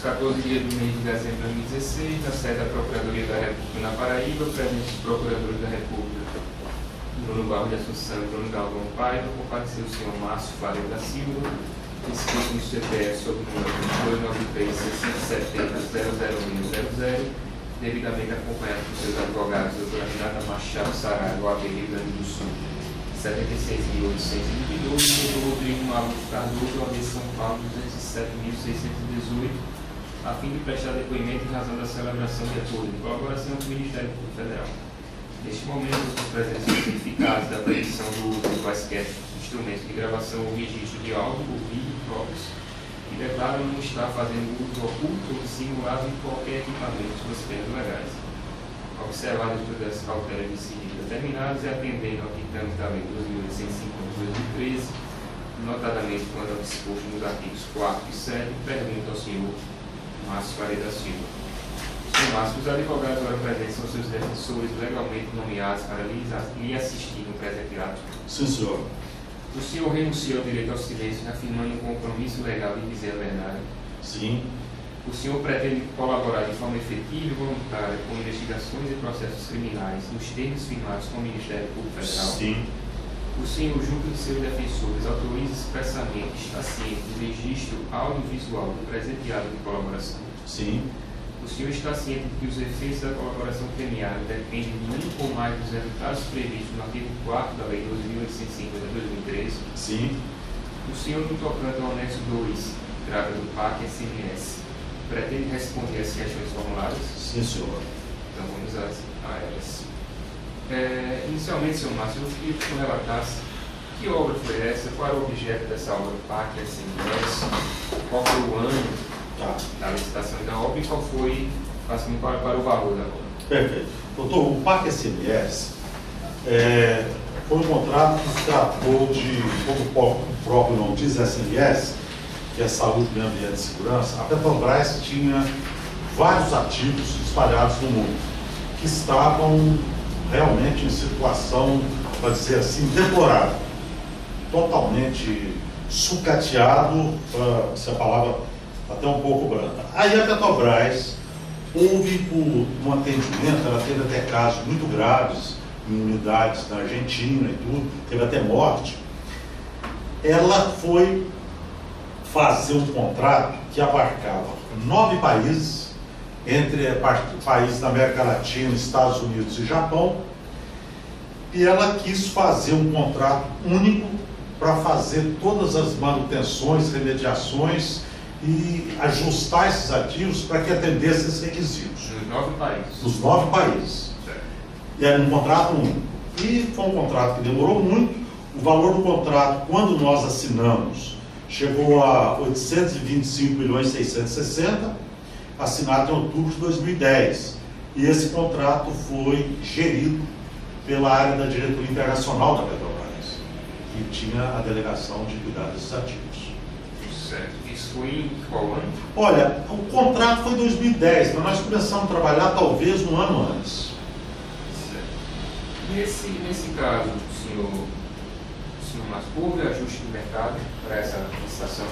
14 dias do mês de dezembro de 2016, na sede da Procuradoria da República na Paraíba, presente os procuradores da República, Bruno Barros de Assunção e Bruno Galvão Paiva, compareceu o senhor Márcio Faria da Silva, inscrito no CPF sob o número 293-670-00100, devidamente acompanhado por seus advogados, doutora Renata Machado Saraiva, OAB Rio Grande do Sul, 76.822, e o Rodrigo Maluco Cardoso, OAB São Paulo, 207.618, a fim de prestar depoimento em razão da celebração de acordo de colaboração com o Ministério Público Federal. Neste momento, os presentes certificados da proibição do uso de quaisquer instrumentos de gravação ou registro de áudio ou vídeo próprios e declaram não estar fazendo uso oculto ou dissimulado de qualquer equipamento suas penas legais. Observadas todas as cautelas de sigilo determinadas e atendendo ao ditame da Lei 2.105/2013, notadamente quando ao disposto nos artigos 4 e 7, pergunto ao senhor Márcio Faria da Silva. Senhor Márcio, os advogados agora presentes são seus defensores legalmente nomeados para lhe assistir no presente ato? Sim, senhor. O senhor renuncia ao direito ao silêncio, afirmando um compromisso legal de dizer a verdade? Sim. O senhor pretende colaborar de forma efetiva e voluntária com investigações e processos criminais nos termos firmados com o Ministério Público Federal? Sim. O senhor, junto de seus defensores, autoriza expressamente, está ciente do registro audiovisual do presente ato de colaboração? Sim. O senhor está ciente de que os efeitos da colaboração premiada dependem de um ou mais dos resultados previstos no artigo 4º da Lei 2.850/2013? Sim. O senhor, no tocante ao anexo 2, grave do PAC-SMS, pretende responder às questões formuladas? Sim, senhor. Então vamos a elas. Inicialmente, senhor Márcio, eu queria que o senhor relatasse que obra foi essa, qual era o objeto dessa obra PAC-SMS, qual foi o ano da licitação da obra e qual foi, basicamente, qual era o valor da obra. Perfeito. Doutor, o PAC-SMS foi um contrato que se tratou de, como o próprio nome diz, SMS, que é Saúde, Meio Ambiente e Segurança. A Petrobras tinha vários ativos espalhados no mundo, que estavam realmente em situação, para dizer assim, deplorável, totalmente sucateado, para ser a palavra até um pouco branda. Aí a Petrobras, houve um atendimento, ela teve até casos muito graves em unidades na Argentina e tudo, teve até morte. Ela foi fazer um contrato que abarcava 9 países, entre países da América Latina, Estados Unidos e Japão, e ela quis fazer um contrato único para fazer todas as manutenções, remediações e ajustar esses ativos para que atendesse esses requisitos. Nos 9 países. Nos 9 países. E era um contrato único. E foi um contrato que demorou muito. O valor do contrato, quando nós assinamos, chegou a 825.660.000, assinado em outubro de 2010. E esse contrato foi gerido pela área da diretoria internacional da Petrobras, que tinha a delegação de cuidar desses ativos. Certo. Isso foi em qual ano? Olha, o contrato foi em 2010, mas nós começamos a trabalhar talvez um ano antes. Certo. Nesse caso, senhor Márcio, houve ajuste de mercado para essa licitação?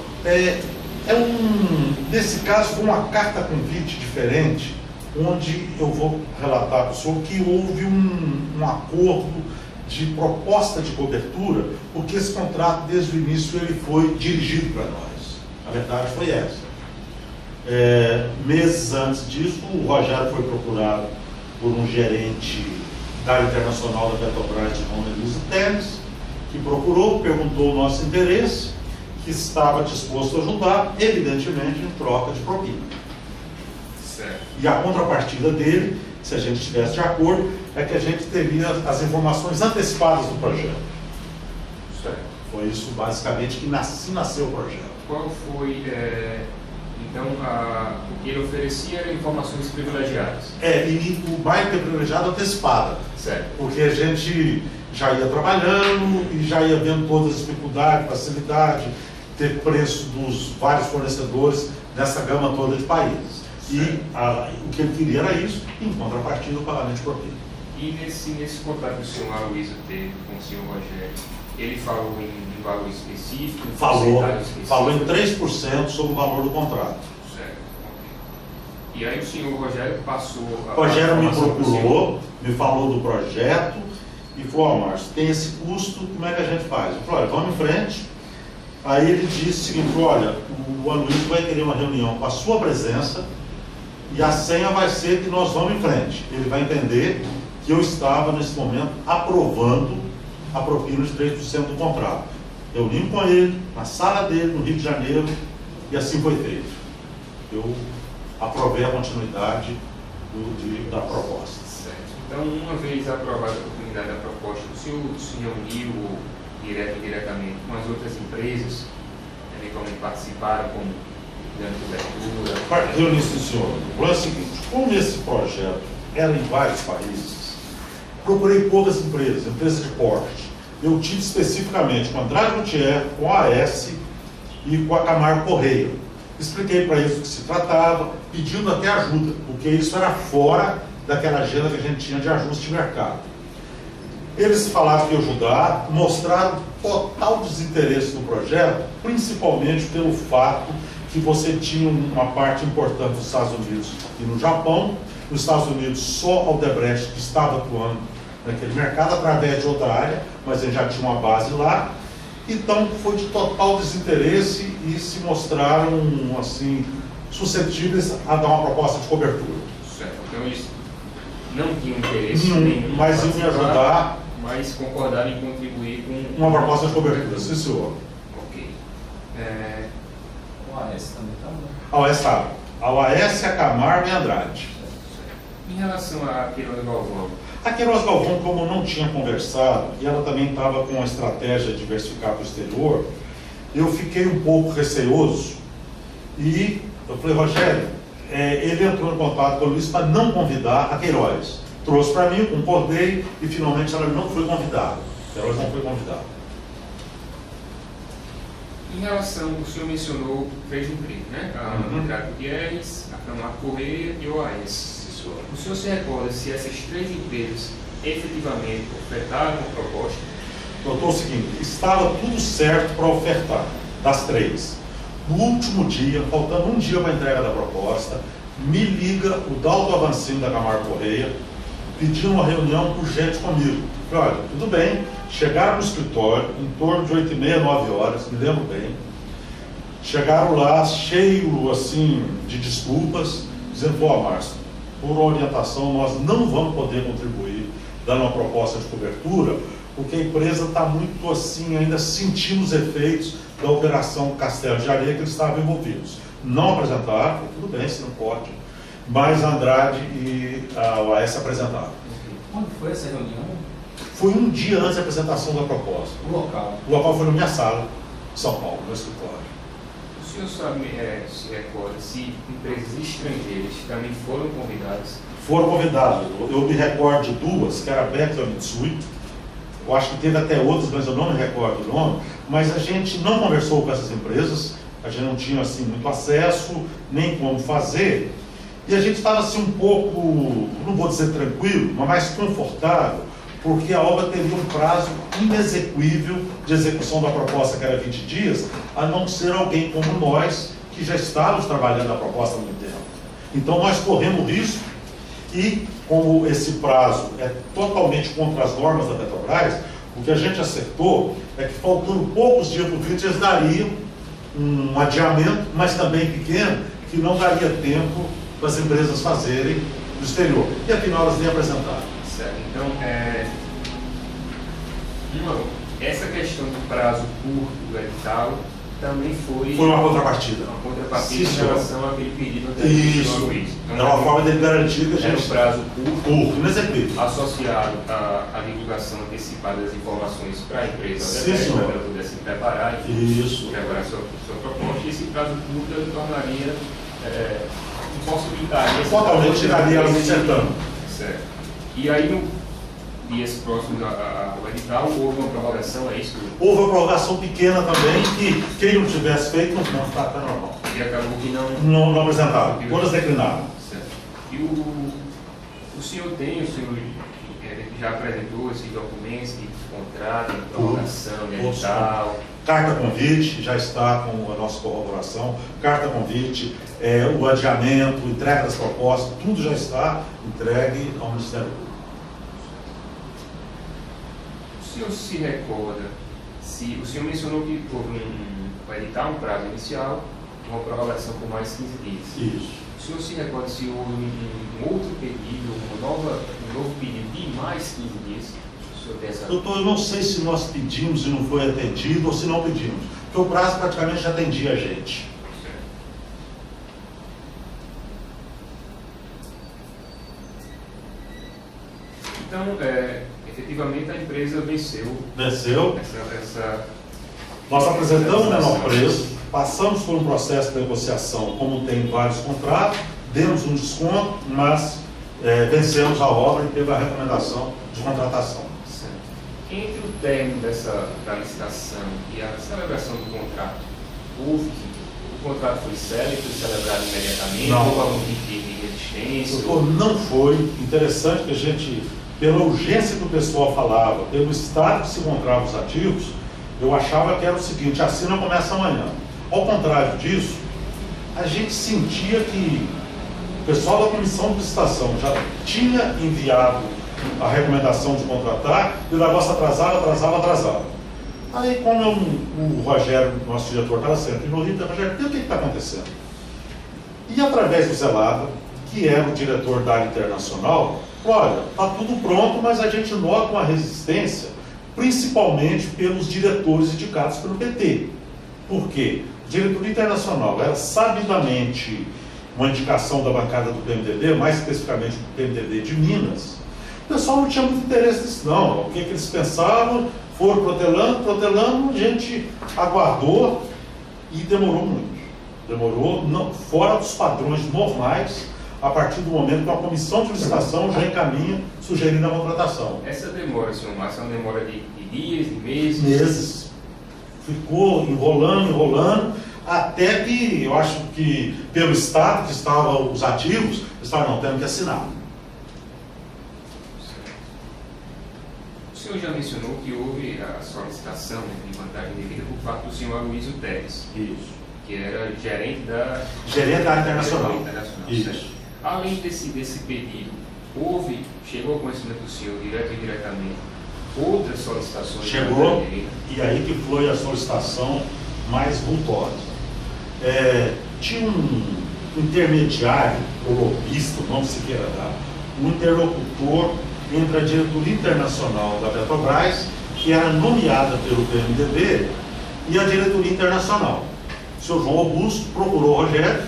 Nesse caso, foi uma carta-convite diferente, onde eu vou relatar para o senhor que houve um acordo de proposta de cobertura, porque esse contrato, desde o início, ele foi dirigido para nós. A verdade foi essa. Meses antes disso, o Rogério foi procurado por um gerente da área internacional da Petrobras, de nome Luiz Teles, que procurou, perguntou o nosso interesse, que estava disposto a ajudar, evidentemente, em troca de propina. Certo. E a contrapartida dele, se a gente estivesse de acordo, é que a gente teria as informações antecipadas do projeto. Certo. Foi isso, basicamente, que nasceu o projeto. Qual foi, então, o que ele oferecia eram informações privilegiadas? E o mais que é privilegiado antecipada. Certo. Porque a gente já ia trabalhando e já ia vendo todas as dificuldades, facilidade, ter preço dos vários fornecedores nessa gama toda de países. E o que ele queria era isso, em contrapartida o pagamento de propina. E nesse contrato que o senhor Aloysio teve com o senhor Rogério, ele falou em valor específico? Falou em 3% sobre o valor do contrato. Certo. E aí o senhor Rogério passou... O Rogério me procurou, me falou do projeto e falou, Márcio, tem esse custo, como é que a gente faz? Eu falei, olha, vamos em frente. Aí ele disse o seguinte, olha, o Aloysio vai querer uma reunião com a sua presença e a senha vai ser que nós vamos em frente. Ele vai entender que eu estava, nesse momento, aprovando a propina de 3% do contrato. Reuni com ele, na sala dele, no Rio de Janeiro, e assim foi feito. Eu aprovei a continuidade da proposta. Certo. Então, uma vez aprovada a continuidade da proposta, o senhor se reuniu direto ou indiretamente com as outras empresas, eventualmente participaram como dando cobertura? Reuni, sim, senhor. O problema é o seguinte, como esse projeto era em vários países, procurei poucas empresas de porte. Eu tive especificamente com a Andrade Gutierrez, com a AS e com a Camargo Correia. Expliquei para eles do que se tratava, pedindo até ajuda, porque isso era fora daquela agenda que a gente tinha de ajuste de mercado. Eles falaram que ia ajudar, mostraram total desinteresse no projeto, principalmente pelo fato que você tinha uma parte importante nos Estados Unidos e no Japão. Nos Estados Unidos, só a Odebrecht que estava atuando naquele mercado, através de outra área, mas ele já tinha uma base lá. Então, foi de total desinteresse e se mostraram, assim, suscetíveis a dar uma proposta de cobertura. Certo. Então, eles não tinham interesse nenhum, mas em me ajudar, mas concordaram em contribuir com uma proposta de cobertura, sim, senhor. Ok. O AS também está bom. A OAS está. A OAS, a Camargo e a Andrade. Em relação a Queiroz Galvão, A Queiroz Galvão, como eu não tinha conversado, e ela também estava com uma estratégia de diversificar para o exterior, eu fiquei um pouco receoso e eu falei, Rogério, ele entrou em contato com o Luiz para não convidar a Queiroz. Trouxe para mim, eu concordei e finalmente ela não foi convidada. A Queiroz não foi convidada. em relação, o senhor mencionou 3 empresas, né? A Andrade Gutierrez, a Camargo Correia e o OAS. O senhor se recorda se essas 3 empresas efetivamente ofertaram a proposta? Doutor, é o seguinte, estava tudo certo para ofertar, das 3. No último dia, faltando um dia para a entrega da proposta, me liga o Dalto Avancini da Camargo Correia, pedindo uma reunião urgente comigo. Falei, olha, tudo bem, chegaram no escritório, em torno de 8h30, 9 horas, me lembro bem. Chegaram lá, cheio, assim, de desculpas, dizendo, pô, Márcio, por orientação, nós não vamos poder contribuir dando uma proposta de cobertura, porque a empresa está muito assim, ainda sentindo os efeitos da operação Castelo de Areia que eles estavam envolvidos. Não apresentaram, tudo bem, se não pode, mas a Andrade e a OAS apresentaram. Quando foi essa reunião? Foi um dia antes da apresentação da proposta. O local? O local foi na minha sala, em São Paulo, no escritório. O senhor sabe, se recorda se empresas estrangeiras também foram convidadas? Foram convidados. Eu me recordo de 2, que era a Beck e a Mitsui. Eu acho que teve até outras, mas eu não me recordo o nome. Mas a gente não conversou com essas empresas, a gente não tinha assim, muito acesso, nem como fazer. E a gente estava assim um pouco, não vou dizer tranquilo, mas mais confortável, porque a obra teria um prazo inexequível de execução da proposta, que era 20 dias, a não ser alguém como nós, que já estávamos trabalhando a proposta há muito tempo. Então nós corremos risco e, como esse prazo é totalmente contra as normas da Petrobras, o que a gente acertou é que, faltando poucos dias para o 20, eles dariam um adiamento, mas também pequeno, que não daria tempo para as empresas fazerem no exterior. E afinal elas nem apresentaram. Certo. Então, essa questão do prazo curto do edital também foi uma contrapartida. Uma contrapartida Sim, em relação àquele pedido anterior. Isso. Então, é uma forma de garantir que a gente... Era um prazo curto, inexequível, associado à divulgação antecipada das informações para a empresa, sim, para ela poder se preparar e isso, preparar sua proposta. E esse prazo curto ele tornaria, impossibilitaria... totalmente tiraria ela do certame. Certo. E aí, no dias próximos ao edital, houve uma prorrogação, é isso? Houve uma prorrogação pequena também, que quem não tivesse feito, não está normal. E acabou que não apresentaram, todas declinaram. Certo. E o senhor tem, já apresentou esses documentos de contrato, de prorrogação, de edital? Carta convite já está com a nossa corroboração, carta convite, o adiamento, entrega das propostas, tudo já está entregue ao Ministério Público. O senhor se recorda, se o senhor mencionou que houve um edital, um prazo inicial, uma prorrogação por mais 15 dias. Isso. O senhor se recorda se houve um outro pedido, um novo pedido de mais 15 dias? O senhor tem essa... Doutor, eu não sei se nós pedimos e não foi atendido ou se não pedimos, porque o prazo praticamente já atendia a gente. Então, efetivamente a empresa venceu. Venceu. Essa... Nós apresentamos o menor preço, passamos por um processo de negociação, como tem vários contratos, demos um desconto, mas vencemos a obra e teve a recomendação de contratação. Certo. Entre o término da licitação e a celebração do contrato, o contrato foi celebrado imediatamente? Não. Houve algum tipo de resistência? Doutor, não foi. Interessante que a gente, pela urgência que o pessoal falava, pelo estado que se encontravam os ativos, eu achava que era o seguinte: assina começa amanhã. Ao contrário disso, a gente sentia que o pessoal da comissão de licitação já tinha enviado a recomendação de contratar e o negócio atrasava. Aí, como o Rogério, nosso diretor, estava sempre envolvido, Rogério, o que está acontecendo? E através do Zelada, que era o diretor da área internacional, olha, está tudo pronto, mas a gente nota uma resistência, principalmente pelos diretores indicados pelo PT. Por quê? A diretoria internacional era sabidamente uma indicação da bancada do PMDB, mais especificamente do PMDB de Minas. O pessoal não tinha muito interesse nisso, não. O que eles pensavam, foram protelando, a gente aguardou e demorou muito. Demorou, não, fora dos padrões normais, a partir do momento que a comissão de licitação já encaminha sugerindo a contratação. Essa demora, senhor Márcio, é uma demora de dias, de meses? Meses. Ficou enrolando, até que eu acho que pelo estado que estavam os ativos, eles estavam tendo que assinar. O senhor já mencionou que houve a solicitação de vantagem devida por parte do senhor Aloysio Teres, Isso. que era gerente da Gerente internacional. Isso. Certo? Além desse pedido, chegou ao conhecimento do senhor, direto ou indiretamente, outras solicitações? Chegou, e aí que foi a solicitação mais vultosa. Tinha um intermediário, ou lobista, não se queira dar, um interlocutor entre a diretoria internacional da Petrobras, que era nomeada pelo PMDB, e a diretoria internacional. O senhor João Augusto procurou o Rogério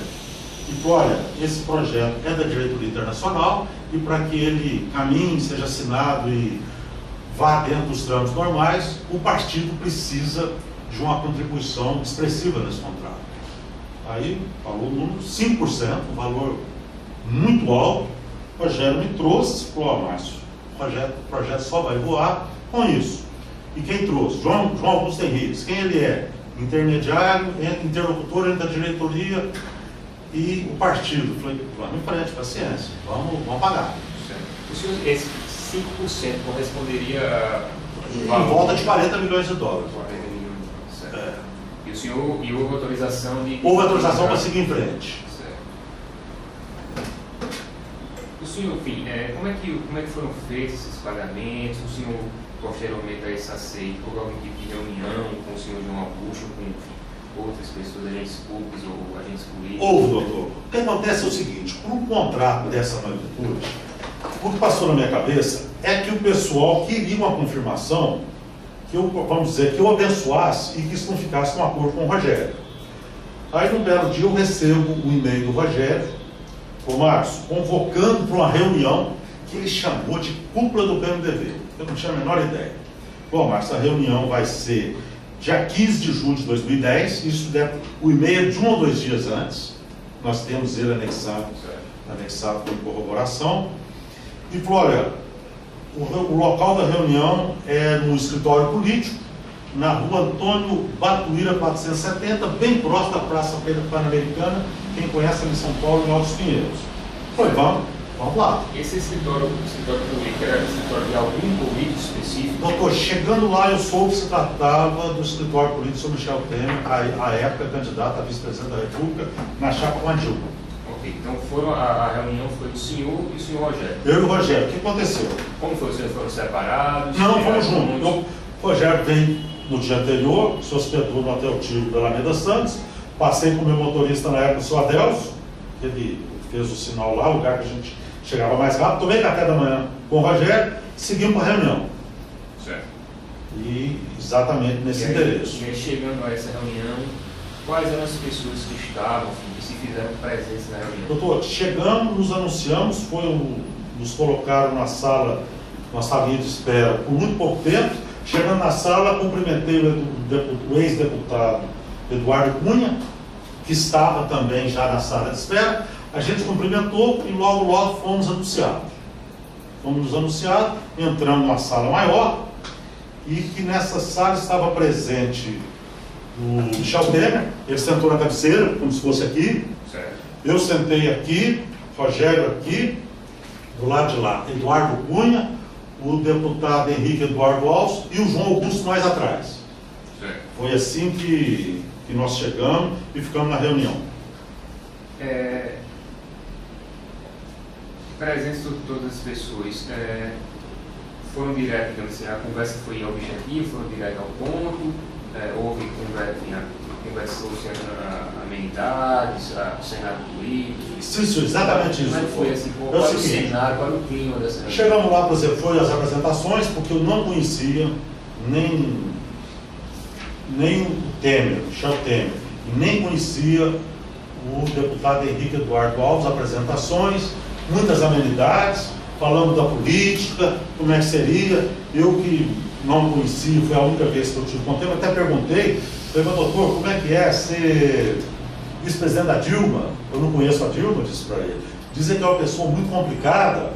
e falou: olha, esse projeto é da diretoria internacional e para que ele caminhe, seja assinado e vá dentro dos trâmites normais, o partido precisa de uma contribuição expressiva nesse contrato. Aí falou o número 5%, um valor muito alto. O Rogério me trouxe, falou: Márcio, o projeto só vai voar com isso. E quem trouxe? João Augusto Henriques. Quem ele é? Intermediário, interlocutor entre a diretoria e o partido. Falei: vamos em frente, paciência, vamos pagar. O senhor, esse 5% corresponderia a... Em volta de 40 milhões de dólares. 40 milhões de dólares, certo. E o senhor, houve autorização de... Houve autorização para seguir em frente. Certo. O senhor, enfim, como é que foram feitos esses pagamentos? O senhor, posteriormente a esse aceito, houve algum tipo de reunião com o senhor João Augusto, com, enfim, outras pessoas, agentes públicos ou agentes políticos? Houve, doutor. O que acontece é o seguinte: por um contrato dessa magnitude, o que passou na minha cabeça é que o pessoal queria uma confirmação, que eu abençoasse e que isso não ficasse no acordo com o Rogério. Aí, num belo dia, eu recebo o e-mail do Rogério, o Márcio, convocando para uma reunião que ele chamou de cúpula do PMDB. Eu não tinha a menor ideia. Bom, Márcio, a reunião vai ser dia 15 de junho de 2010, isso deve, o e-mail é de 1 ou 2 dias antes, nós temos ele anexado com corroboração, e falou: olha, o local da reunião é no escritório político, na rua Antônio Batuíra 470, bem próximo da Praça Pan-Americana, quem conhece ali em São Paulo, em Altos Pinheiros. Falei: vamos. Vamos lá. Esse escritório político era escritório de algum político específico? Doutor, chegando lá eu soube que se tratava do escritório político do senhor Michel Temer, à época candidato a vice-presidente da República, na chapa com a Dilma. Ok, então a reunião foi do senhor e o senhor Rogério. Eu e o Rogério, o que aconteceu? Como foi? Os senhores foram separados? Não, fomos juntos. O Rogério veio no dia anterior, se hospedou no Hotel Tiro da Alameda Santos, passei com o meu motorista na época, o senhor Adelso, que ele fez o sinal lá, o lugar que a gente chegava mais rápido, tomei café da manhã com o Rogério, seguimos para a reunião. Certo. E exatamente nesse endereço. E aí, chegando a essa reunião, quais eram as pessoas que estavam, que se fizeram presentes na reunião? Doutor, chegamos, nos anunciamos, nos colocaram na sala, uma salinha de espera por muito pouco tempo. Chegando na sala, cumprimentei o ex-deputado Eduardo Cunha, que estava também já na sala de espera. A gente cumprimentou e logo fomos anunciados. Fomos anunciados, entramos numa sala maior e que nessa sala estava presente o Michel Temer. Ele sentou na cabeceira, como se fosse aqui. Certo. Eu sentei aqui, Rogério aqui, do lado de lá, Eduardo Cunha, o deputado Henrique Eduardo Alves e o João Augusto mais atrás. Certo. Foi assim que nós chegamos e ficamos na reunião. Presença de todas as pessoas foram direto, digamos assim, a conversa foi objetiva, foram direto ao ponto, houve conversa sobre amenidades, o cenário político. Isso, exatamente isso. Como é que foi assim? Qual É o era o seguinte, cenário, qual era o clima dessa reunião? chegamos lá, por exemplo, foi as apresentações, porque eu não conhecia nem o Temer, o Michel Temer, e nem conhecia o deputado Henrique Eduardo Alves, apresentações, muitas amenidades, falando da política, como é que seria. Eu que não conhecia, foi a única vez que eu tive contato, até perguntei, falei, mas doutor, como é que é ser vice-presidente da Dilma? Eu não conheço a Dilma, disse para ele. Dizem que é uma pessoa muito complicada.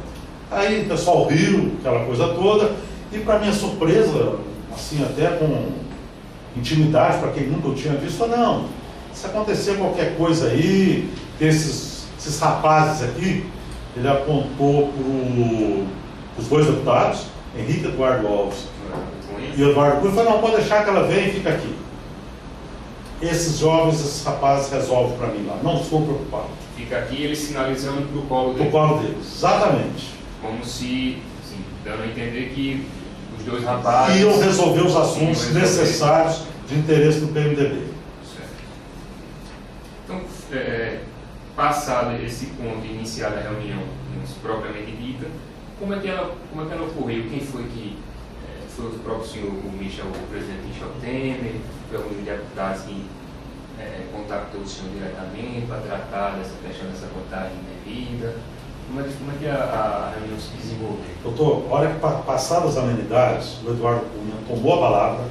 Aí o pessoal riu, aquela coisa toda, e para minha surpresa, assim, até com intimidade, para quem nunca eu tinha visto, falou, não, se acontecer qualquer coisa aí, esses rapazes aqui, ele apontou para os dois deputados, Henrique Eduardo Alves e Eduardo Cunha, falou, não, pode deixar que ela venha e fica aqui. Esses jovens, esses rapazes resolvem para mim lá, não estou preocupado. Fica aqui ele sinalizando para o colo dele. Do colo deles, exatamente. Como se, assim, dando a entender que os dois rapazes iam resolver os assuntos necessários de interesse do PMDB. Certo. Então, passado esse ponto inicial da reunião, propriamente dita, como é que ela ocorreu? Quem foi que foi o próprio senhor, o presidente Michel Temer, foi algum deputado que contactou o senhor diretamente para tratar dessa questão dessa contagem indevida? Como é que a reunião se desenvolveu? Doutor, olha que passadas as amenidades, o Eduardo Cunha tomou a palavra,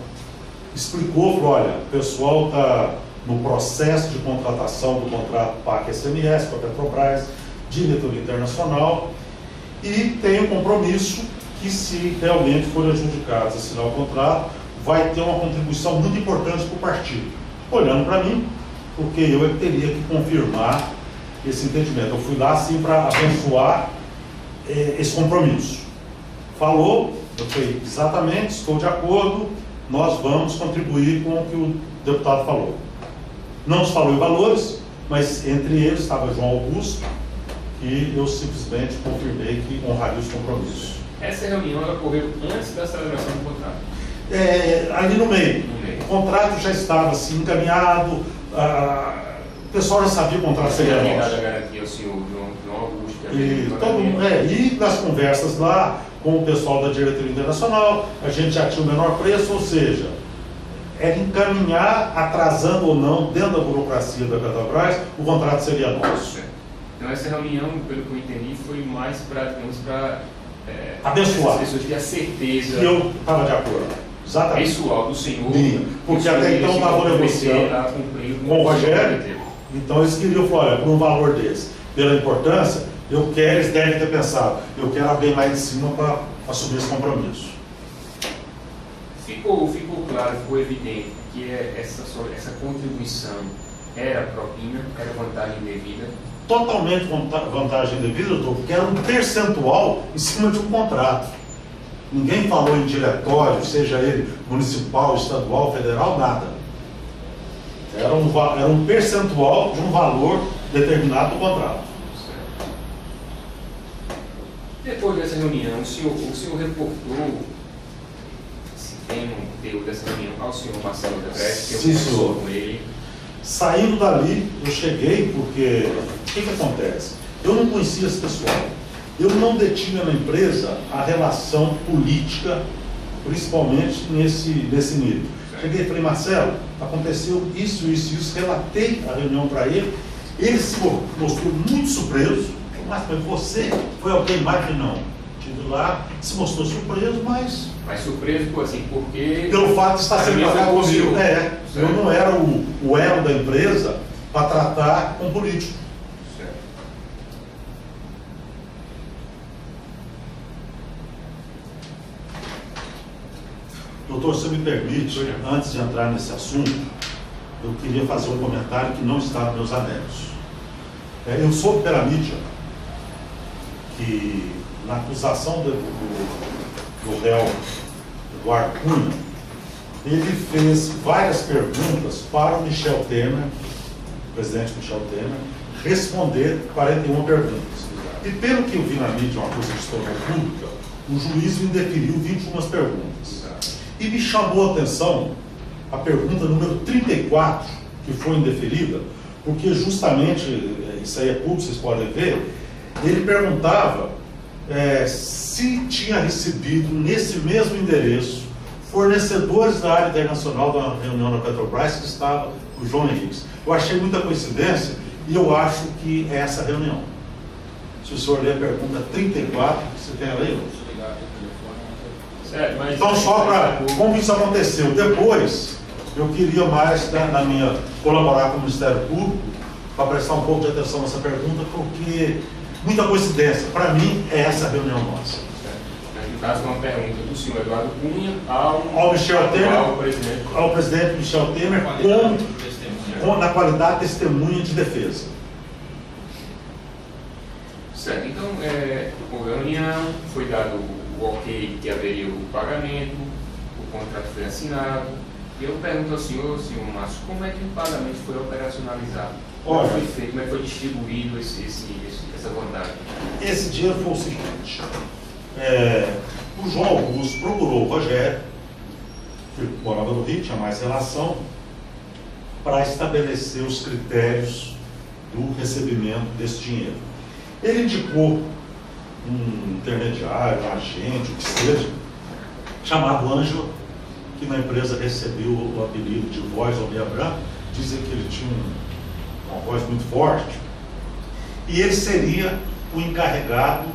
explicou, falou, olha, o pessoal está no processo de contratação do contrato PAC-SMS com a Petrobras, diretoria internacional, e tem um compromisso que, se realmente for adjudicado assinar o contrato, vai ter uma contribuição muito importante para o partido. Olhando para mim, porque eu é que teria que confirmar esse entendimento. Eu fui lá assim para abençoar esse compromisso. Falou, eu falei, exatamente, estou de acordo, nós vamos contribuir com o que o deputado falou. Não se falou em valores, mas entre eles estava João Augusto, e eu simplesmente confirmei que honraria os compromissos. Essa reunião ela ocorreu antes da celebração do contrato? Ali no meio. O contrato já estava assim, encaminhado, o pessoal já sabia o contrato seria nosso. A garantia ao senhor João Augusto. E nas conversas lá com o pessoal da diretoria internacional, a gente já tinha o menor preço, ou seja, era encaminhar, atrasando ou não, dentro da burocracia da Petrobras, o contrato seria nosso. Então essa reunião, pelo que eu entendi, foi mais para abençoar. As pessoas tinham a certeza. Que eu estava de acordo. Exatamente. Pessoal do senhor. Porque até então estavam negociando com o Rogério. Então eles queriam falar, olha, por um valor desse, pela importância, eles devem ter pensado, eu quero alguém lá em cima para assumir esse compromisso. Ficou claro, ficou evidente que essa contribuição era propina, era vantagem devida? Totalmente vantagem devida, doutor, porque era um percentual em cima de um contrato. Ninguém falou em diretório, seja ele municipal, estadual, federal, nada. Era um percentual de um valor determinado do contrato. Certo. Depois dessa reunião, o senhor reportou, se tem um conteúdo dessa reunião, ao senhor Marcelo Odebrecht, que eu conversou com ele. Saindo dali, eu cheguei porque, o que acontece? Eu não conhecia esse pessoal. Eu não detinha na empresa a relação política, principalmente nesse nível. Cheguei e falei, Marcelo, aconteceu isso, relatei a reunião para ele, ele se mostrou muito surpreso. Mas você foi alguém mais que não? Estive lá, se mostrou surpreso, mas... Mas surpreso, porque... Pelo fato de estar sendo tratado comigo. Eu não era o elo da empresa para tratar com político. Certo. Doutor, se me permite, antes de entrar nesse assunto, eu queria fazer um comentário que não está nos meus anéis. Eu soube pela mídia que, na acusação do réu Eduardo Cunha, ele fez várias perguntas para o Michel Temer, o presidente Michel Temer, responder 41 perguntas. E pelo que eu vi na mídia, uma coisa de história pública, o juiz indeferiu 21 perguntas. E me chamou a atenção a pergunta número 34, que foi indeferida, porque justamente, isso aí é público, vocês podem ver, ele perguntava se tinha recebido nesse mesmo endereço fornecedores da área internacional da reunião da Petrobras, que estava o João Henrique. Eu achei muita coincidência e eu acho que é essa reunião. Se o senhor ler a pergunta 34, você tem ela aí? Certo, mas... Então, só para como isso aconteceu. Depois, eu queria mais, na minha, colaborar com o Ministério Público para prestar um pouco de atenção nessa pergunta, porque muita coincidência. Para mim, é essa reunião nossa. No caso, uma pergunta do senhor Eduardo Cunha ao Michel Temer, ao presidente Michel Temer, na qualidade de testemunha de defesa. Certo, então, houve a reunião, foi dado o ok que haveria o pagamento, o contrato foi assinado, e eu pergunto ao senhor Márcio, como é que o pagamento foi operacionalizado? Como foi feito, como é que foi distribuído essa vantagem? Esse dinheiro foi o seguinte, o João Augusto procurou o Rogério, que morava no Rio, tinha mais relação, para estabelecer os critérios do recebimento desse dinheiro. Ele indicou um intermediário, um agente, o que seja, chamado Ângelo, que na empresa recebeu o apelido de Voz Omeia Branca. Dizem que ele tinha uma voz muito forte. E ele seria o encarregado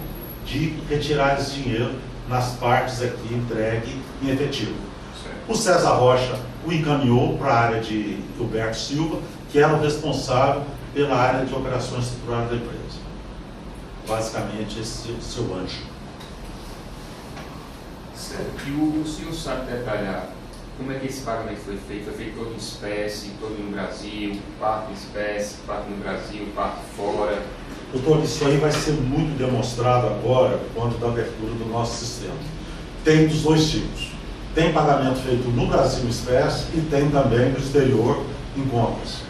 de retirar esse dinheiro nas partes aqui entregue em efetivo. O César Rocha o encaminhou para a área de Gilberto Silva, que era o responsável pela área de operações estruturadas da empresa. Basicamente, esse é o seu anjo. Certo. E o senhor sabe detalhar como é que esse pagamento foi feito? Foi feito todo em espécie, todo no Brasil, parte em espécie, parte no Brasil, parte fora? Doutor, isso aí vai ser muito demonstrado agora, quando da abertura do nosso sistema. Tem dos dois tipos. Tem pagamento feito no Brasil em espécie e tem também no exterior em contas.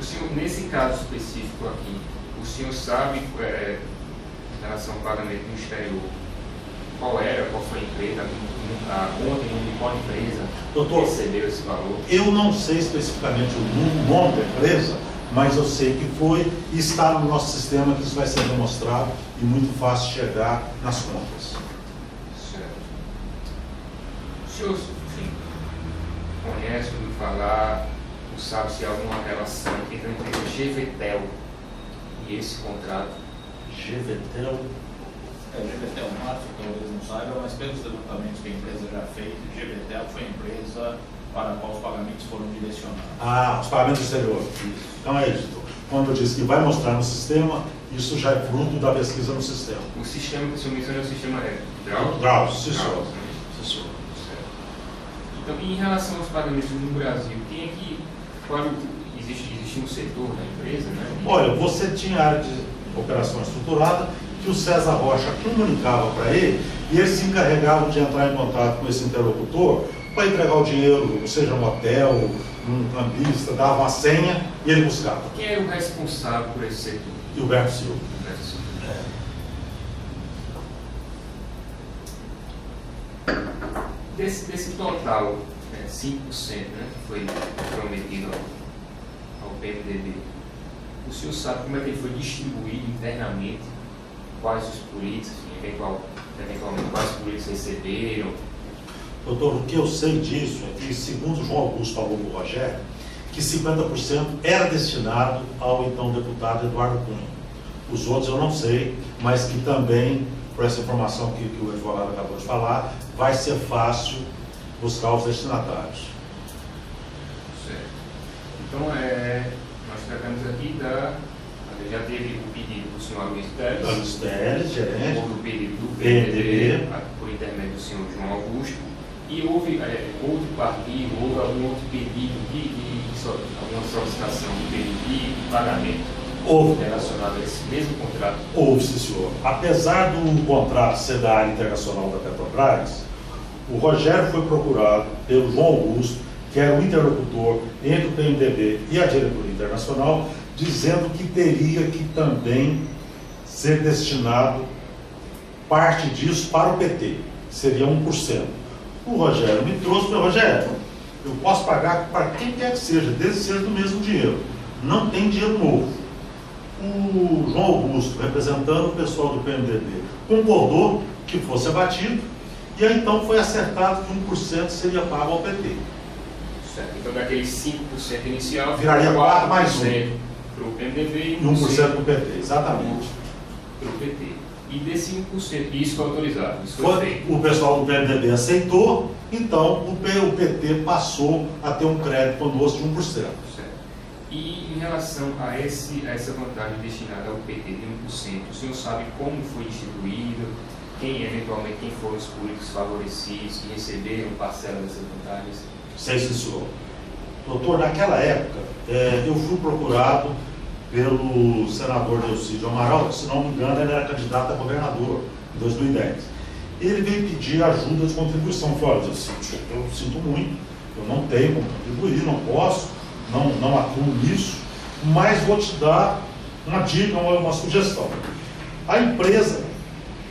O senhor, nesse caso específico aqui, o senhor sabe, em relação ao pagamento no exterior, qual foi a empresa, a conta em qual empresa recebeu esse valor? Eu não sei especificamente o nome da empresa, mas eu sei que foi e está no nosso sistema, que isso vai ser demonstrado e muito fácil chegar nas contas. Certo. O senhor conhece, ouviu falar, ou sabe se há alguma relação entre a empresa GVTEL e esse contrato? GVTEL? GVTEL Márcio, talvez não saiba, mas pelos levantamentos que a empresa já fez, GVTEL foi a empresa para a qual os pagamentos foram direcionados. Os pagamentos exterior. Isso. Então é isso. Quando eu disse que vai mostrar no sistema, isso já é fruto da pesquisa no sistema. O sistema que o senhor menciona é o sistema Drauz, CISO. Então, em relação aos pagamentos no Brasil, tem aqui Existe um setor na empresa, né? Olha, você tinha área de operação estruturada que o César Rocha comunicava para ele e ele se encarregava de entrar em contato com esse interlocutor para entregar o dinheiro, seja no hotel, num cambista, dava uma senha e ele buscava. Quem era o responsável por esse setor? Gilberto Silva. Desse total, 5%, né, que foi prometido ao PMDB, o senhor sabe como é que ele foi distribuído internamente? Quais os políticos, eventualmente, quais políticos receberam? Doutor, o que eu sei disso é que, segundo João Augusto falou para o Rogério, que 50% era destinado ao então deputado Eduardo Cunha. Os outros eu não sei, mas que também, por essa informação que o advogado acabou de falar, vai ser fácil buscar os destinatários. Certo. Então, nós tratamos aqui já teve o pedido do senhor Luiz Teles, gerente. Houve o pedido do PMDB, por intermédio do senhor João Augusto, e houve outro partido, houve algum outro pedido, alguma solicitação de pedido de pagamento. Houve. Relacionado a esse mesmo contrato? Houve, sim, senhor. Apesar do contrato ser da área internacional da Petrobras, o Rogério foi procurado pelo João Augusto, que era o interlocutor entre o PMDB e a diretoria internacional, dizendo que teria que também ser destinado parte disso para o PT, seria 1%. O Rogério me trouxe para o Rogério, eu posso pagar para quem quer que seja, desde que seja do mesmo dinheiro. Não tem dinheiro novo. O João Augusto, representando o pessoal do PMDB, concordou que fosse abatido, e aí então foi acertado que 1% seria pago ao PT. Certo. Então daqueles 5% inicial, viraria 4 mais 1 para o PMDB e 1% para o PT, exatamente. Para o PT. E desse 1%, isso foi autorizado? Isso o pessoal do PMDB aceitou, então o PT passou a ter um crédito conosco de 1%. Certo. E em relação a essa vantagem destinada ao PT de 1%, o senhor sabe como foi distribuído? Eventualmente, quem foram os políticos favorecidos que receberam parcela dessas vantagens? Sei, senhor. Doutor, naquela época, eu fui procurado pelo senador Delcídio Amaral, que, se não me engano, ele era candidato a governador em 2010. Ele veio pedir ajuda de contribuição. Eu falei, olha, Delcídio, eu sinto muito, eu não tenho como contribuir, não posso, não atuo nisso, mas vou te dar uma dica, uma sugestão. A empresa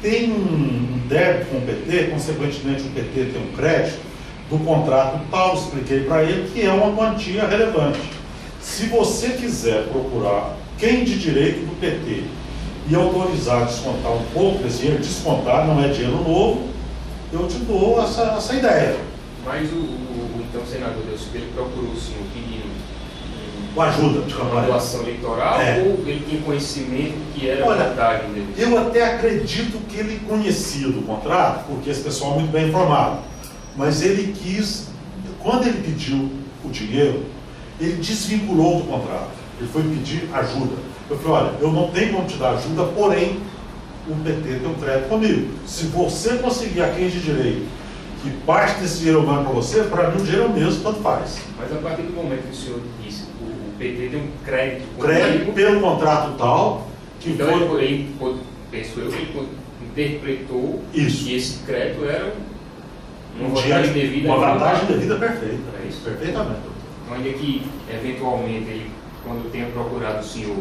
tem um débito com o PT, consequentemente o PT tem um crédito do contrato tal, expliquei para ele, que é uma quantia relevante. Se você quiser procurar quem de direito do PT e autorizar a descontar um pouco desse dinheiro, descontar não é dinheiro novo, eu te dou essa ideia. Mas o então senador Delcídio, ele procurou o senhor pedindo ajuda de uma doação eleitoral, ou ele tem conhecimento que era vantagem dele? Eu até acredito que ele conhecia do contrato, porque esse pessoal é muito bem informado, mas ele quis, quando ele pediu o dinheiro, ele desvinculou do contrato, ele foi pedir ajuda. Eu falei, olha, eu não tenho como te dar ajuda, porém o PT tem um crédito comigo. Se você conseguir a quem de direito que parte desse dinheiro eu mando para você, para mim o dinheiro é o mesmo, tanto faz. Mas a partir do momento que o senhor disse, o PT tem um crédito comigo, crédito pelo contrato tal, que então foi... ele penso eu, ele interpretou isso, que esse crédito era uma vantagem devida. Uma vantagem devida perfeita. É isso? Perfeitamente. Então, ainda que, eventualmente, ele, quando tenha procurado o senhor,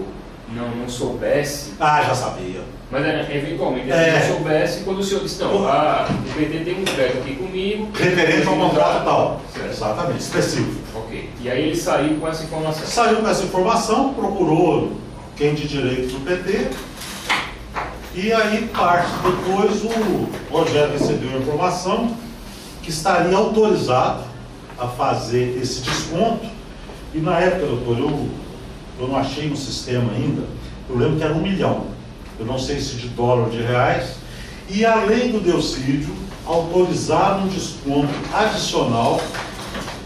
não soubesse... já sabia. Mas, eventualmente, ele não soubesse, quando o senhor disse, não, o PT tem um crédito aqui comigo... Referente ao contrato tal. Certo. Exatamente, específico. Ok. E aí ele saiu com essa informação? Saiu com essa informação, procurou quem de direito do PT, e aí, parte depois, o Rogério recebeu a informação que estaria autorizado a fazer esse desconto, e na época, doutor, eu não achei no sistema ainda, eu lembro que era 1 milhão, eu não sei se de dólar ou de reais, e além do Delcídio, autorizaram um desconto adicional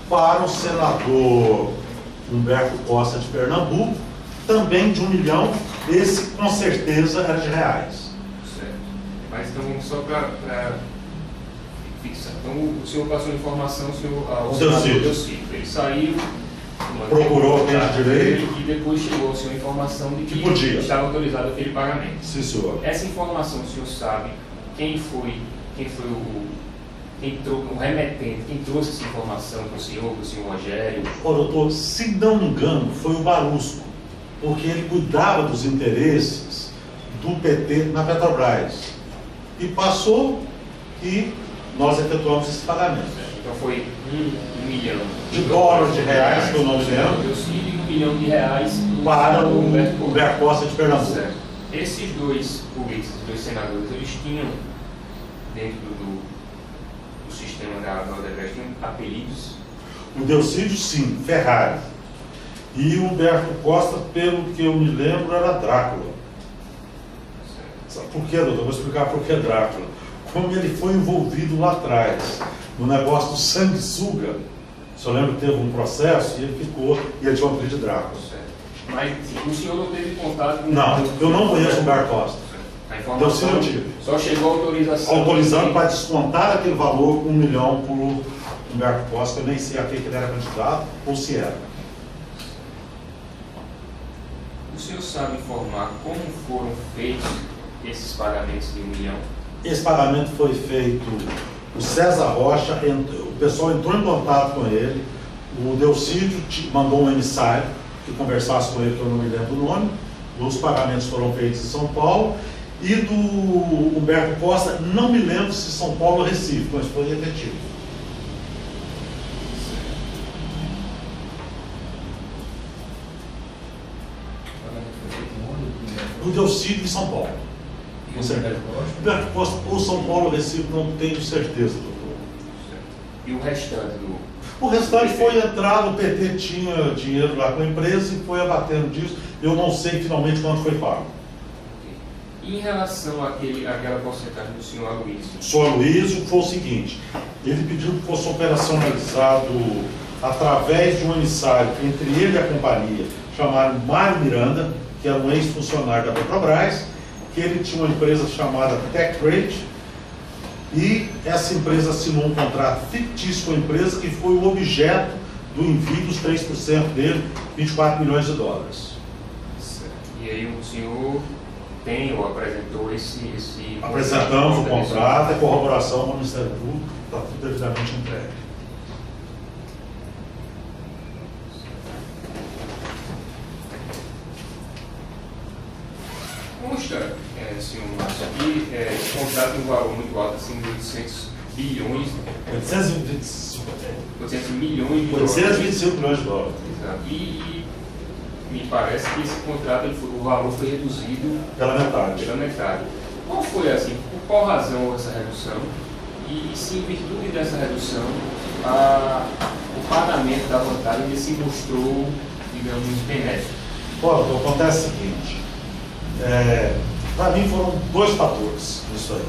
para o senador Humberto Costa de Pernambuco, também de 1 milhão, esse com certeza era de reais. Certo. Mas então, só para fixar, então o senhor passou a informação ao senador Delcídio. Ele saiu procurou quem de direito e depois chegou ao senhor a informação de que podia. Estava autorizado aquele pagamento. Sim, senhor. Essa informação, o senhor sabe quem foi o remetente, quem trouxe essa informação para o senhor Rogério? Ô, doutor, se não me engano, foi o Barusco, porque ele cuidava dos interesses do PT na Petrobras. E passou e nós efetuamos esse pagamento. Então foi $1 milhão de dólares, de reais, que eu não me lembro. E $1 milhão para o Humberto Costa de Pernambuco. Certo. Esses dois políticos, dois senadores, eles tinham, dentro do sistema da Odebrecht, tinham apelidos? O Delcídio, sim, Ferrari. E o Humberto Costa, pelo que eu me lembro, era Drácula. Sabe por quê, doutor? Vou explicar por que Drácula. Como ele foi envolvido lá atrás, no negócio do sanguessuga, o senhor lembra que teve um processo e ele ficou, e ele tinha um apelido de Drácula. Mas o senhor não teve contato com... Não, eu não conheço o Humberto Costa. A informação eu tive. Só chegou a autorização... Autorizando para descontar aquele valor, $1 milhão por Humberto Costa. Eu nem sei a que ele era candidato ou se era. O senhor sabe informar como foram feitos esses pagamentos de $1 milhão? Esse pagamento foi feito, o César Rocha, o pessoal entrou em contato com ele, o Delcídio mandou um emissário que conversasse com ele, que eu não me lembro do nome, os pagamentos foram feitos em São Paulo, e do Humberto Costa, não me lembro se São Paulo ou Recife, mas foi efetivo. O Delcídio em São Paulo. Com certeza. Humberto Costa ou São Paulo ou Recife, não tenho certeza, doutor. E o restante do... O restante foi entrado, o PT tinha dinheiro lá com a empresa e foi abatendo disso. Eu não sei finalmente quanto foi pago. E em relação àquela porcentagem do senhor Aloysio? O senhor Aloysio foi o seguinte, ele pediu que fosse operacionalizado através de um emissário entre ele e a companhia, chamado Mário Miranda, que era um ex-funcionário da Petrobras, que ele tinha uma empresa chamada TechRate, e essa empresa assinou um contrato fictício com a empresa que foi o objeto do envio dos 3% dele, $24 milhões. Certo. E aí o senhor tem ou apresentou esse... Apresentamos o contrato, a corroboração com o Ministério Público, está tudo devidamente entregue. Consta, senhor Márcio, aqui esse contrato tem um valor muito alto, assim, de 800 bilhões... 800 milhões de dólares. 825 milhões de dólares. Exato. E me parece que esse contrato, o valor foi reduzido... Pela metade. Pela metade. Qual foi, assim, por qual razão essa redução? E se em virtude dessa redução, o pagamento da vantagem se mostrou, digamos, benéfico? Olha, acontece o seguinte... para mim foram dois fatores nisso aí.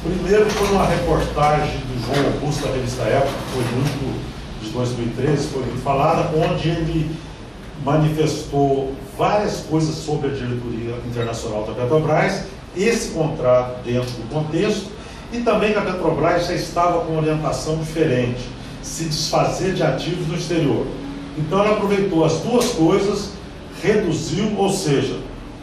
Primeiro foi uma reportagem do João Augusto da revista Época, que foi muito de 2013, foi muito falada, onde ele manifestou várias coisas sobre a diretoria internacional da Petrobras, esse contrato dentro do contexto, e também que a Petrobras já estava com uma orientação diferente, se desfazer de ativos no exterior. Então ela aproveitou as duas coisas, reduziu, ou seja,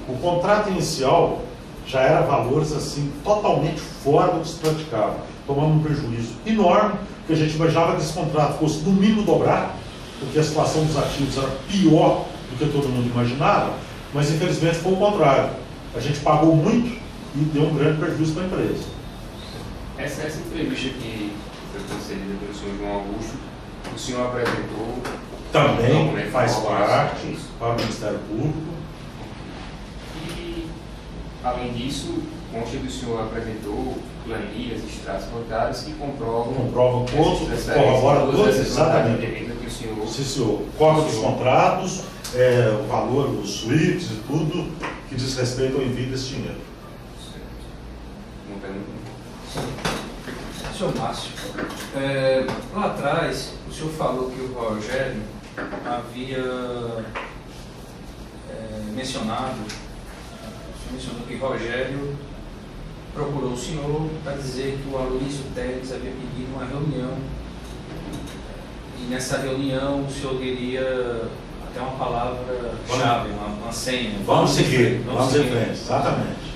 o contrato inicial já era valores assim totalmente fora do que se praticava, tomando um prejuízo enorme, porque a gente imaginava que esse contrato fosse no mínimo dobrado, porque a situação dos ativos era pior do que todo mundo imaginava, mas infelizmente foi o contrário. A gente pagou muito e deu um grande prejuízo para a empresa. Essa entrevista que foi concedida pelo senhor João Augusto, o senhor apresentou... Também faz parte para o Ministério Público. Além disso, consta que o senhor apresentou planilhas, extratos bancários que comprovam todos, corroboram todos, exatamente. Que o senhor... Sim, senhor. Cópia dos contratos, o valor dos SWIFTs e tudo que diz respeito ao envio desse dinheiro. Senhor Márcio, lá atrás o senhor falou que o Rogério havia mencionou que Rogério procurou o senhor para dizer que o Aloysio Teles havia pedido uma reunião E nessa reunião o senhor diria até uma palavra-chave, uma senha. Vamos seguir, vamos em frente, exatamente.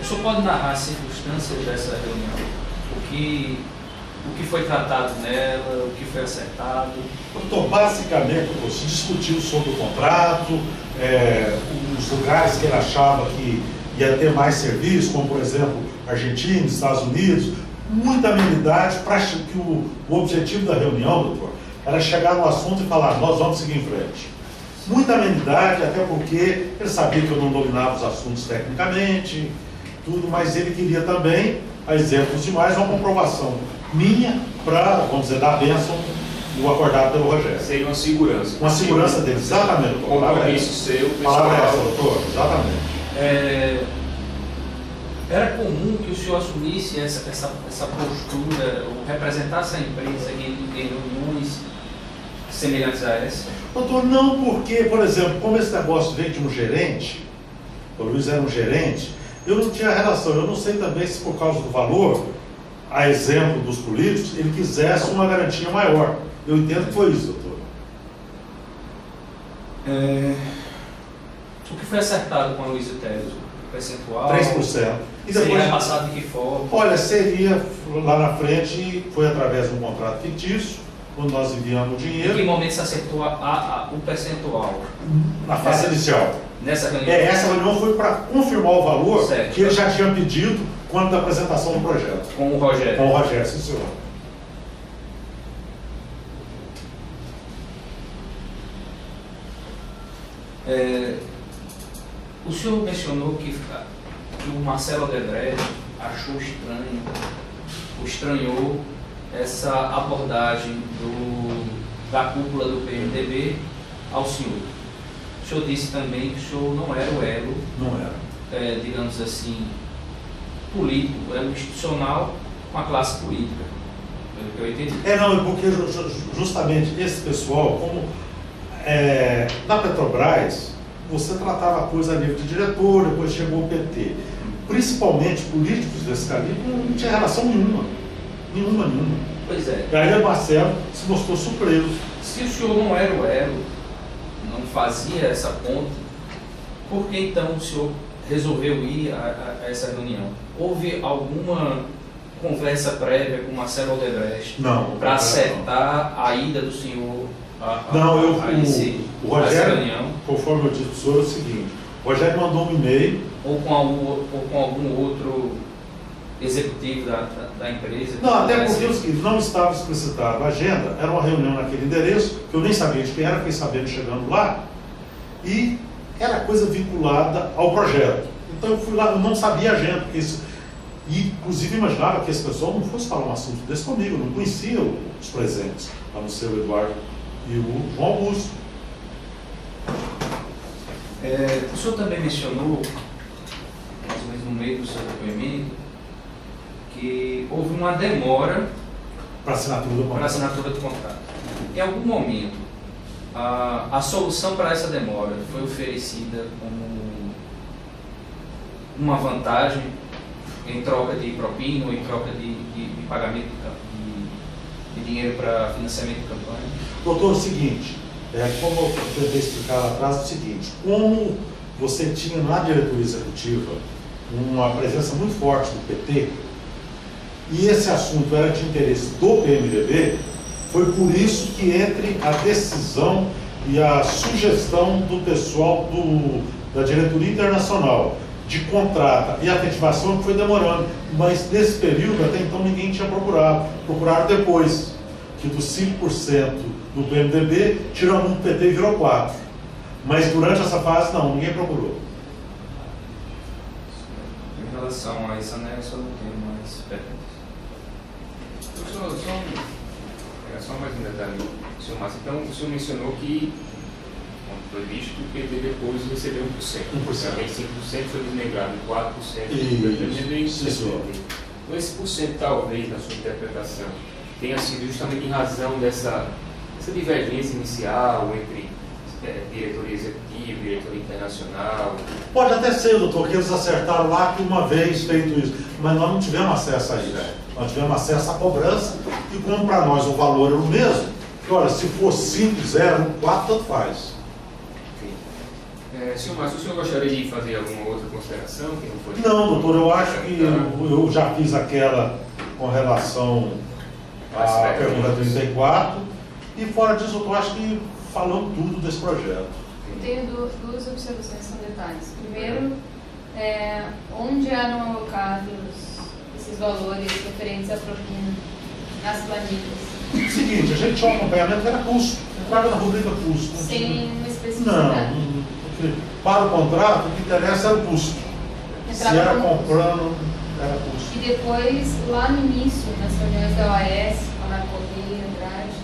O senhor pode narrar as circunstâncias dessa reunião? O que foi tratado nela, o que foi acertado? Doutor, basicamente, se discutiu sobre o contrato, os lugares que ele achava que ia ter mais serviço, como por exemplo, Argentina, Estados Unidos, muita amenidade, para que o objetivo da reunião, doutor, era chegar no assunto e falar, nós vamos seguir em frente. Muita amenidade, até porque ele sabia que eu não dominava os assuntos tecnicamente, tudo, mas ele queria também, a exemplos demais, uma comprovação minha para, vamos dizer, dar a bênção do acordado pelo Rogério. Seria uma segurança. Uma segurança dele, exatamente. Compromisso seu, pessoal. Palavra essa, doutor, exatamente. Era comum que o senhor assumisse essa postura, ou representasse a empresa em reuniões semelhantes a essa? Doutor, não, porque, por exemplo, como esse negócio veio de um gerente, o Luiz era um gerente, eu não tinha relação. Eu não sei também se por causa do valor, a exemplo dos políticos, ele quisesse uma garantia maior. Eu entendo que foi isso, doutor. O que foi acertado com a Luiz Teles? O percentual? 3%. E depois, seria passado de que forma? Olha, seria lá na frente, foi através de um contrato fictício, quando nós enviamos o dinheiro. Em que momento se acertou o percentual? Na fase inicial. Nessa reunião? Essa reunião foi para confirmar o valor certo, que ele já tinha pedido quando da apresentação do projeto. Com o Rogério? Com o Rogério, sim, senhor. O senhor mencionou que o Marcelo Odebrecht achou estranho, estranhou essa abordagem da cúpula do PMDB ao senhor. O senhor disse também que o senhor não era o elo, não era, digamos assim, político, elo institucional com a classe política, pelo que eu entendi. Não, porque justamente esse pessoal, como na Petrobras, você tratava a coisa a nível de diretor, depois chegou o PT. Principalmente políticos desse calibre, não tinha relação nenhuma. Nenhuma. Pois é. E aí o Marcelo se mostrou surpreso. Se o senhor não era o elo, não fazia essa ponte, por que então o senhor resolveu ir a essa reunião? Houve alguma conversa prévia com Marcelo Odebrecht para acertar a ida do senhor o Rogério, reunião? Conforme eu disse para o senhor, é o seguinte: o Rogério mandou um e-mail. Ou com algum outro executivo da empresa? Não, até porque o seguinte, não estava explicitado a agenda, era uma reunião naquele endereço, que eu nem sabia de quem era, fiquei sabendo chegando lá, e era coisa vinculada ao projeto. Então eu fui lá, eu não sabia a agenda, porque e inclusive imaginava que esse pessoal não fosse falar um assunto desse comigo, eu não conhecia os presentes, a não ser o Eduardo e o João Augusto. O senhor também mencionou, mais ou menos no meio do seu depoimento, que houve uma demora para assinatura do contrato. Em algum momento, a solução para essa demora foi oferecida como uma vantagem em troca de propina ou em troca de pagamento de dinheiro para financiamento de campanha? Doutor, é o seguinte, como eu tentei explicar lá atrás, é o seguinte: como você tinha na diretoria executiva uma presença muito forte do PT, e esse assunto era de interesse do PMDB, foi por isso que entre a decisão e a sugestão do pessoal da diretoria internacional de contrata e afetivação que foi demorando, mas nesse período até então ninguém tinha procuraram depois, que dos 5% do PMDB, tirou 1 do PT e virou 4%. Mas durante essa fase não, ninguém procurou. Em relação a esse anexo eu não tenho mais perguntas. Só mais um detalhe, senhor Márcio. Então, o senhor mencionou que, quando foi visto, o PT depois recebeu 1%. 5% foi desnegado, 4% Isso. Então, esse porcento, talvez, na sua interpretação, tenha sido justamente em razão dessa divergência inicial entre diretoria executiva, diretoria internacional. Pode até ser, doutor, que eles acertaram lá que uma vez feito isso, mas nós não tivemos acesso a isso. Nós tivemos acesso à cobrança, e como para nós o valor era o mesmo, Porque, olha, se for 5, 0, 4, tanto faz. Senhor Márcio, o senhor gostaria de fazer alguma outra consideração que não foi? Não, doutor, eu acho que eu já fiz aquela com relação à pergunta 34, e fora disso, eu acho que falamos tudo desse projeto. Eu tenho duas observações, são detalhes. Primeiro, onde eram alocados esses valores referentes à propina nas planilhas? Seguinte, a gente tinha um acompanhamento que era custo, entrava na rubrica custo. Sem uma especificidade. Não, porque para o contrato o que interessa era o custo. Se era comprando, era custo. E depois, lá no início, nas reuniões da OAS, quando a Correia, Andrade,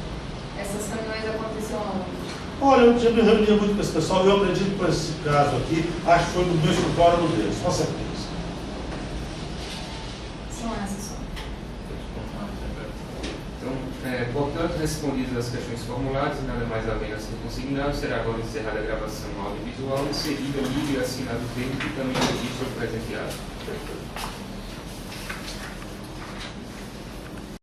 essas reuniões aconteciam aonde? Olha, eu já me reunia muito com esse pessoal, eu acredito que esse caso aqui, acho que foi no meu escritório no deles, com certeza. São essas só. Então, portanto, respondidas as questões formuladas e nada mais havendo a ser consignado, será agora encerrada a gravação audiovisual e seguida o livro assinado o termo que também registro o presente ato.